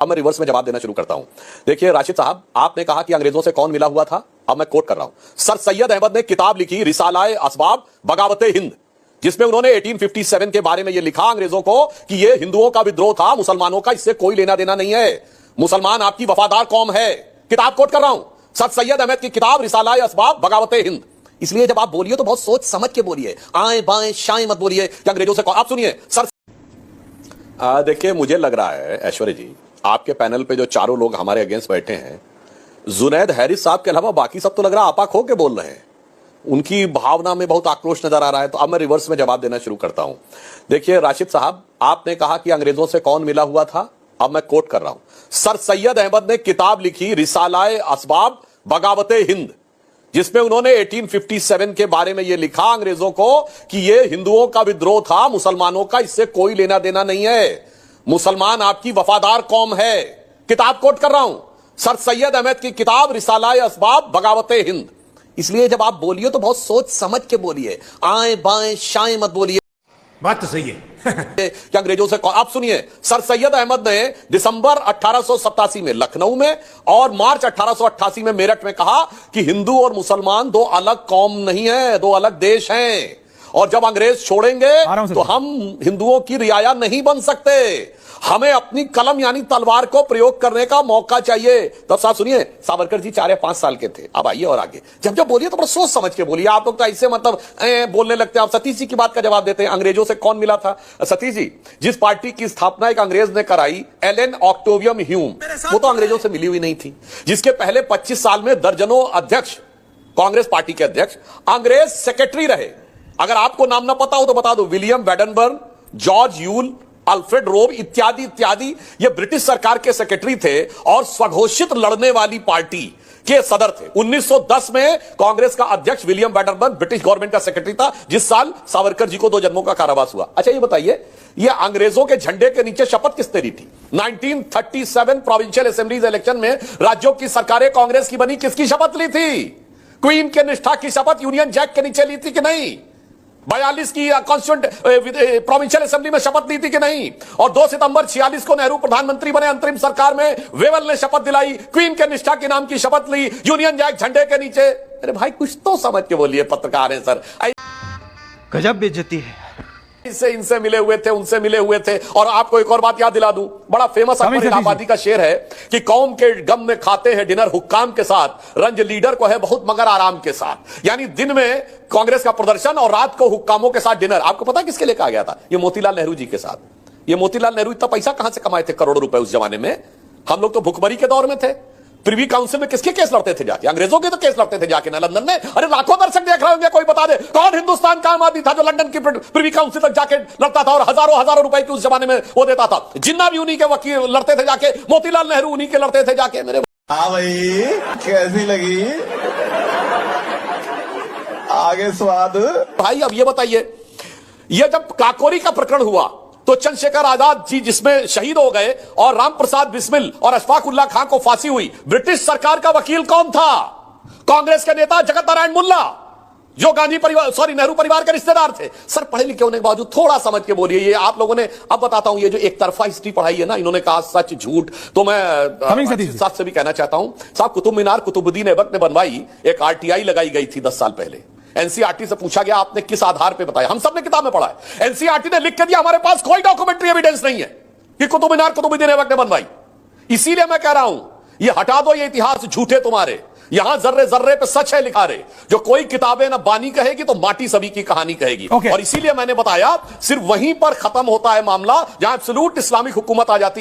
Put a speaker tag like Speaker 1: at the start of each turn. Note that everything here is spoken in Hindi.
Speaker 1: अब मैं रिवर्स में जवाब देना शुरू करता हूं। देखिए राशिद साहब, आपने कहा कि अंग्रेजों से कौन मिला हुआ था। अब मैं कोट कर रहा हूं। सर सैयद अहमद ने किताब लिखी रिसालाए असबाब बगावते हिंद, जिसमें उन्होंने 1857 के बारे में यह लिखा अंग्रेजों को कि यह हिंदुओं का विद्रोह था, मुसलमानों का इससे कोई लेना देना नहीं है, मुसलमान आपकी वफादार कौम है। किताब कोट कर रहा हूं, सर सैयद अहमद की किताब रिसालाए असबाब बगावते हिंद। इसलिए जब आप बोलिए तो बहुत सोच समझ के बोलिए, आए बाएं शाएं मत बोलिए कि अंग्रेजों से। आप सुनिए सर, देखिए मुझे लग रहा है ऐश्वर्या जी, आपके पैनल पे जो चारों लोग हमारे अगेंस्ट बैठे हैं, जुनैद हैरिस साहब के अलावा बाकी सब तो लग रहा है आपा खो के बोल रहे हैं। उनकी भावना में बहुत आक्रोश नजर आ रहा है। तो अब मैं रिवर्स में जवाब देना शुरू करता हूं। देखिए राशिद साहब, आपने कहा कि अंग्रेजों से कौन मिला हुआ था। अब मैं कोट कर रहा हूं, सर सैयद अहमद ने किताब लिखी रिसालाए असबाब बगावते हिंद, जिसमें उन्होंने 1857 के बारे में यह लिखा अंग्रेजों को कि यह हिंदुओं का विद्रोह था, मुसलमानों का इससे कोई लेना देना नहीं है, मुसलमान आपकी वफादार कौम है। किताब कोट कर रहा हूं, सर सैयद अहमद की किताब रिसालाए असबाब बगावते हिंद। इसलिए जब आप बोलिए तो बहुत सोच समझ के बोलिए, आए बाएं शाएं मत बोलिए।
Speaker 2: बात तो सही है
Speaker 1: कि अंग्रेजों से। आप सुनिए, सर सैयद अहमद ने दिसंबर 1887 में लखनऊ में और मार्च 1888 में मेरठ में कहा कि हिंदू और मुसलमान दो अलग कौम नहीं है, दो अलग देश हैं, और जब अंग्रेज छोड़ेंगे तो हम हिंदुओं की रियाया नहीं बन सकते, हमें अपनी कलम यानी तलवार को प्रयोग करने का मौका चाहिए। तब साहब सुनिए, सावरकर जी 4 या 5 साल के थे। अब आइए और आगे जब जब बोलिए तो बड़ा सोच समझ के बोलिए। आप लोग तो ऐसे मतलब बोलने लगते हैं। आप सतीश जी की बात का जवाब देते हैं, अंग्रेजों से कौन मिला था। सतीश जी, जिस पार्टी की स्थापना एक अंग्रेज ने कराई, एलन ऑक्टेवियम ह्यूम, वो तो अंग्रेजों से मिली हुई नहीं थी। जिसके पहले 25 साल में दर्जनों अध्यक्ष, कांग्रेस पार्टी के अध्यक्ष अंग्रेज सेक्रेटरी रहे। अगर आपको नाम ना पता हो तो बता दो, विलियम वेडनबर्न, जॉर्ज यूल, अल्फ्रेड रोब इत्यादि इत्यादि, ये ब्रिटिश सरकार के सेक्रेटरी थे और स्वघोषित लड़ने वाली पार्टी के सदर थे। 1910 में कांग्रेस का अध्यक्ष विलियम वेडनबर्न ब्रिटिश गवर्नमेंट का सेक्रेटरी था, जिस साल सावरकर जी को 2 जन्मों का कारावास हुआ। अच्छा ये बताइए, ये अंग्रेजों के झंडे के नीचे शपथ किसने ली थी। 1937 प्रोविंशियल असेंबलीज इलेक्शन में राज्यों की सरकारें कांग्रेस की बनी, किसकी शपथ ली थी। क्वीन के निष्ठा की शपथ यूनियन जैक के नीचे ली थी कि नहीं। 42 की कॉन्स्टिट्यूंट प्रोविंशियल असेंबली में शपथ ली थी कि नहीं। और 2 सितंबर 46 को नेहरू प्रधानमंत्री बने, अंतरिम सरकार में वेवल ने शपथ दिलाई, क्वीन के निष्ठा के नाम की शपथ ली, यूनियन जैक झंडे के नीचे। अरे भाई कुछ तो समझ के बोलिए, पत्रकार हैं सर।
Speaker 3: गजब बेइज्जती है।
Speaker 1: इनसे मिले हुए थे, उनसे मिले हुए थे। और आपको एक और बात याद दिला दूं, बड़ा फेमस अकबर इलाहाबादी का शेर है कि कौम के गम में खाते हैं डिनर हुक्काम के साथ, रंज लीडर को है बहुत मगर आराम के साथ। यानी दिन में कांग्रेस का प्रदर्शन और रात को हुक्कामों के साथ डिनर। आपको पता किसके लिए कहा गया था। ये मोतीलाल नेहरू जी के साथ। ये मोतीलाल नेहरू इतना पैसा कहां से कमाए थे, करोड़ों रुपए उस जमाने में। हम लोग तो भुखमरी के दौर में थे। प्रिवी काउंसिल में किसके केस लड़ते थे जाके, अंग्रेजों के तो केस लड़ते थे जाके ना लंदन में। अरे लाखों दर्शक देख रहे होंगे, कोई बता दे कौन हिंदुस्तान का आम आदमी था जो लंदन की प्रिवी काउंसिल तक जाके लड़ता था और हजारों रुपए की उस जमाने में वो देता था। जिन्ना भी उन्हीं के वकील लड़ते थे जाके, मोतीलाल नेहरू उन्हीं के लड़ते थे जाके। मेरे
Speaker 4: हाँ भाई, कैसी लगी आगे स्वाद
Speaker 1: भाई। अब ये बताइए, ये जब काकोरी का प्रकरण हुआ तो चंद्रशेखर आजाद जी जिसमें शहीद हो गए और राम प्रसाद बिस्मिल और अशफाक उल्लाह खां को फांसी हुई, ब्रिटिश सरकार का वकील कौन था। कांग्रेस के नेता जगत नारायण मुल्ला, जो गांधी परिवार नेहरू परिवार के रिश्तेदार थे। सर पढ़े लिखे होने के बावजूद थोड़ा समझ के बोलिए। ये आप लोगों ने, अब बताता हूं, ये जो एक तरफा हिस्ट्री पढ़ाई है ना, इन्होंने कहा सच झूठ, तो मैं साथ से भी कहना चाहता हूं साहब, कुतुब मीनार कुतुबुद्दीन ऐबक ने बनवाई, एक RTI लगाई गई थी 10 साल पहले। एनसीईआरटी से पूछा गया आपने किस आधार पे बताया, हम सबने किताब में पढ़ा है। एनसीईआरटी ने लिख के दिया हमारे पास कोई डॉक्यूमेंट्री एविडेंस नहीं है कि कुतुब मीनार कुतुबुद्दीन ऐबक ने बनवाई। इसीलिए मैं कह रहा हूं, ये हटा दो, ये इतिहास झूठे तुम्हारे। यहां जर्रे जर्रे पे सच है लिखा रहे। जो कोई किताबें ना बानी कहेगी तो माटी सभी की कहानी कहेगी। और इसीलिए मैंने बताया, सिर्फ वहीं पर खत्म होता है मामला जहां एब्सोल्यूट इस्लामिक हुकूमत आ जाती है।